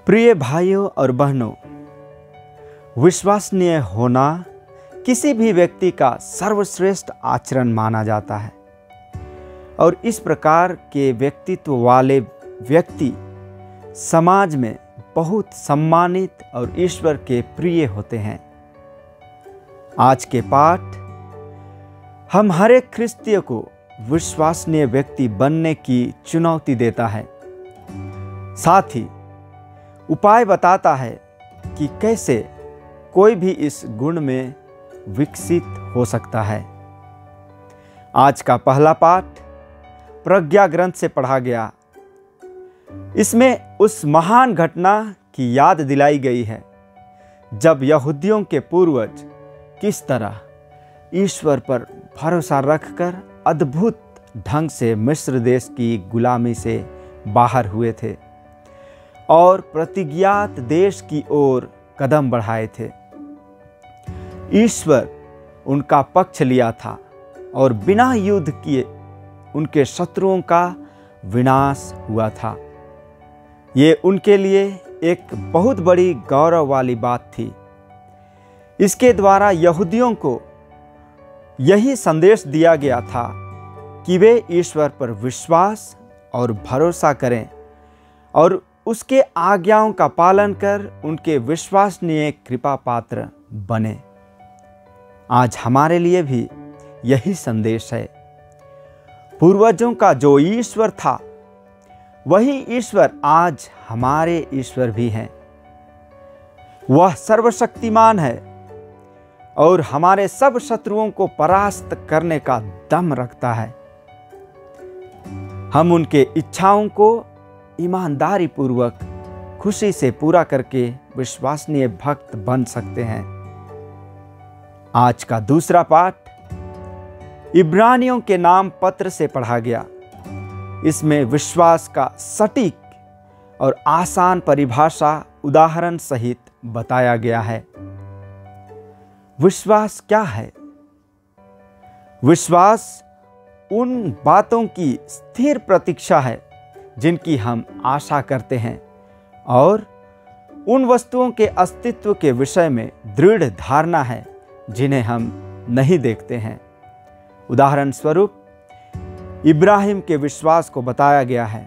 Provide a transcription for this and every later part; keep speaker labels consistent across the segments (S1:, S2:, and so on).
S1: प्रिय भाइयों और बहनों, विश्वसनीय होना किसी भी व्यक्ति का सर्वश्रेष्ठ आचरण माना जाता है और इस प्रकार के व्यक्तित्व वाले व्यक्ति समाज में बहुत सम्मानित और ईश्वर के प्रिय होते हैं। आज के पाठ हम हर एक ख्रिस्तीय को विश्वसनीय व्यक्ति बनने की चुनौती देता है, साथ ही उपाय बताता है कि कैसे कोई भी इस गुण में विकसित हो सकता है। आज का पहला पाठ प्रज्ञा ग्रंथ से पढ़ा गया। इसमें उस महान घटना की याद दिलाई गई है जब यहूदियों के पूर्वज किस तरह ईश्वर पर भरोसा रखकर अद्भुत ढंग से मिस्र देश की गुलामी से बाहर हुए थे और प्रतिज्ञात देश की ओर कदम बढ़ाए थे। ईश्वर उनका पक्ष लिया था और बिना युद्ध किए उनके शत्रुओं का विनाश हुआ था। ये उनके लिए एक बहुत बड़ी गौरव वाली बात थी। इसके द्वारा यहूदियों को यही संदेश दिया गया था कि वे ईश्वर पर विश्वास और भरोसा करें और उसके आज्ञाओं का पालन कर उनके विश्वसनीय कृपा पात्र बने। आज हमारे लिए भी यही संदेश है। पूर्वजों का जो ईश्वर था वही ईश्वर आज हमारे ईश्वर भी हैं। वह सर्वशक्तिमान है और हमारे सब शत्रुओं को परास्त करने का दम रखता है। हम उनके इच्छाओं को ईमानदारी पूर्वक खुशी से पूरा करके विश्वसनीय भक्त बन सकते हैं। आज का दूसरा पाठ इब्रानियों के नाम पत्र से पढ़ा गया। इसमें विश्वास का सटीक और आसान परिभाषा उदाहरण सहित बताया गया है। विश्वास क्या है? विश्वास उन बातों की स्थिर प्रतीक्षा है जिनकी हम आशा करते हैं और उन वस्तुओं के अस्तित्व के विषय में दृढ़ धारणा है जिन्हें हम नहीं देखते हैं। उदाहरण स्वरूप इब्राहिम के विश्वास को बताया गया है।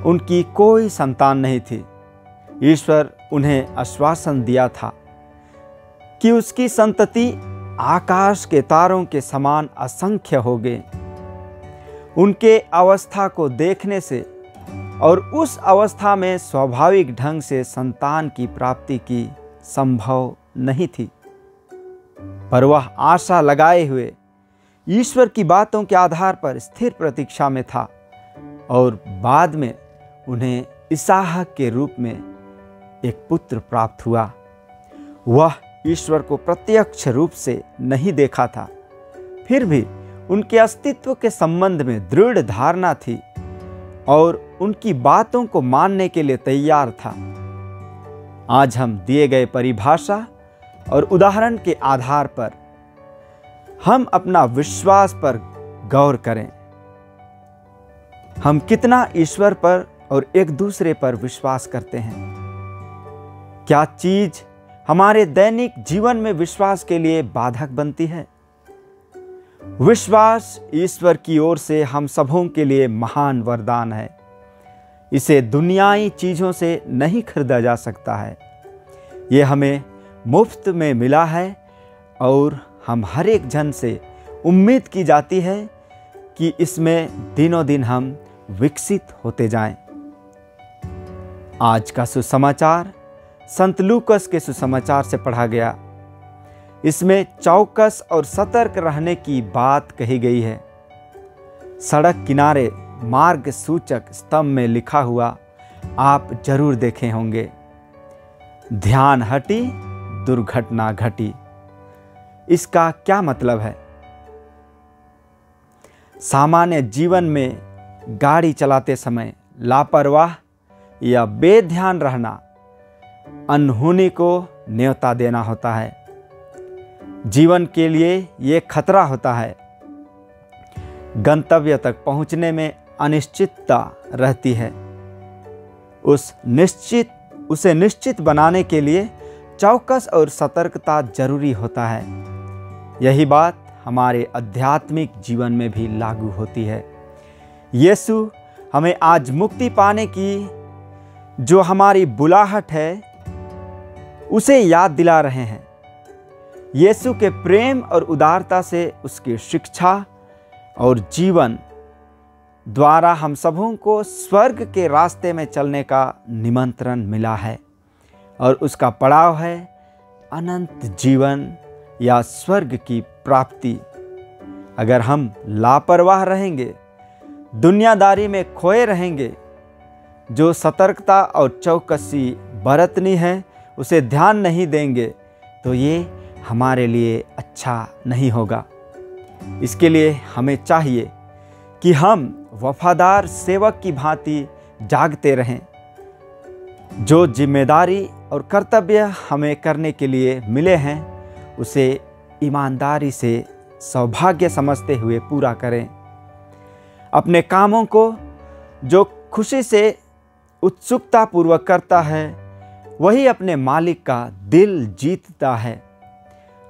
S1: उनकी कोई संतान नहीं थी। ईश्वर उन्हें आश्वासन दिया था कि उसकी संतति आकाश के तारों के समान असंख्य होगी। उनके अवस्था को देखने से और उस अवस्था में स्वाभाविक ढंग से संतान की प्राप्ति की संभव नहीं थी, पर वह आशा लगाए हुए ईश्वर की बातों के आधार पर स्थिर प्रतीक्षा में था और बाद में उन्हें इसहाक के रूप में एक पुत्र प्राप्त हुआ। वह ईश्वर को प्रत्यक्ष रूप से नहीं देखा था, फिर भी उनके अस्तित्व के संबंध में दृढ़ धारणा थी और उनकी बातों को मानने के लिए तैयार था। आज हम दिए गए परिभाषा और उदाहरण के आधार पर हम अपना विश्वास पर गौर करें। हम कितना ईश्वर पर और एक दूसरे पर विश्वास करते हैं? क्या चीज हमारे दैनिक जीवन में विश्वास के लिए बाधक बनती है? विश्वास ईश्वर की ओर से हम सबों के लिए महान वरदान है। इसे दुनियाई चीज़ों से नहीं खरीदा जा सकता है। ये हमें मुफ्त में मिला है और हम हर एक जन से उम्मीद की जाती है कि इसमें दिनों दिन हम विकसित होते जाएं। आज का सुसमाचार संत लूकस के सुसमाचार से पढ़ा गया। इसमें चौकस और सतर्क रहने की बात कही गई है। सड़क किनारे मार्ग सूचक स्तंभ में लिखा हुआ आप जरूर देखे होंगे, ध्यान हटी दुर्घटना घटी। इसका क्या मतलब है? सामान्य जीवन में गाड़ी चलाते समय लापरवाह या बेध्यान रहना अनहोनी को न्योता देना होता है। जीवन के लिए ये खतरा होता है। गंतव्य तक पहुंचने में अनिश्चितता रहती है। उसे निश्चित बनाने के लिए चौकस और सतर्कता जरूरी होता है। यही बात हमारे आध्यात्मिक जीवन में भी लागू होती है। यीशु हमें आज मुक्ति पाने की जो हमारी बुलाहट है उसे याद दिला रहे हैं। यीशु के प्रेम और उदारता से उसकी शिक्षा और जीवन द्वारा हम सबों को स्वर्ग के रास्ते में चलने का निमंत्रण मिला है और उसका पड़ाव है अनंत जीवन या स्वर्ग की प्राप्ति। अगर हम लापरवाह रहेंगे, दुनियादारी में खोए रहेंगे, जो सतर्कता और चौकसी बरतनी है उसे ध्यान नहीं देंगे, तो ये हमारे लिए अच्छा नहीं होगा। इसके लिए हमें चाहिए कि हम वफादार सेवक की भांति जागते रहें। जो जिम्मेदारी और कर्तव्य हमें करने के लिए मिले हैं उसे ईमानदारी से सौभाग्य समझते हुए पूरा करें। अपने कामों को जो खुशी से उत्सुकता पूर्वक करता है वही अपने मालिक का दिल जीतता है,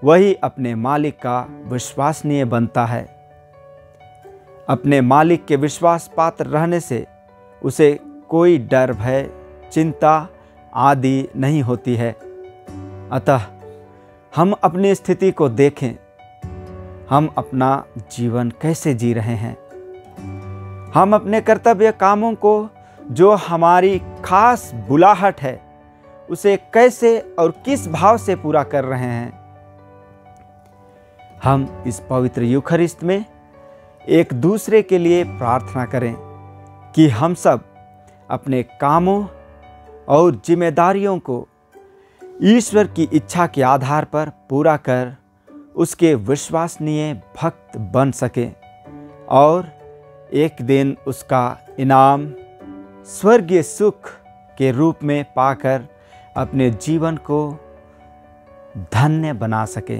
S1: वही अपने मालिक का विश्वसनीय बनता है। अपने मालिक के विश्वास पात्र रहने से उसे कोई डर, भय, चिंता आदि नहीं होती है। अतः हम अपनी स्थिति को देखें, हम अपना जीवन कैसे जी रहे हैं। हम अपने कर्तव्य कामों को जो हमारी खास बुलाहट है उसे कैसे और किस भाव से पूरा कर रहे हैं। हम इस पवित्र यूखरिस्त में एक दूसरे के लिए प्रार्थना करें कि हम सब अपने कामों और जिम्मेदारियों को ईश्वर की इच्छा के आधार पर पूरा कर उसके विश्वसनीय भक्त बन सके और एक दिन उसका इनाम स्वर्गीय सुख के रूप में पाकर अपने जीवन को धन्य बना सके।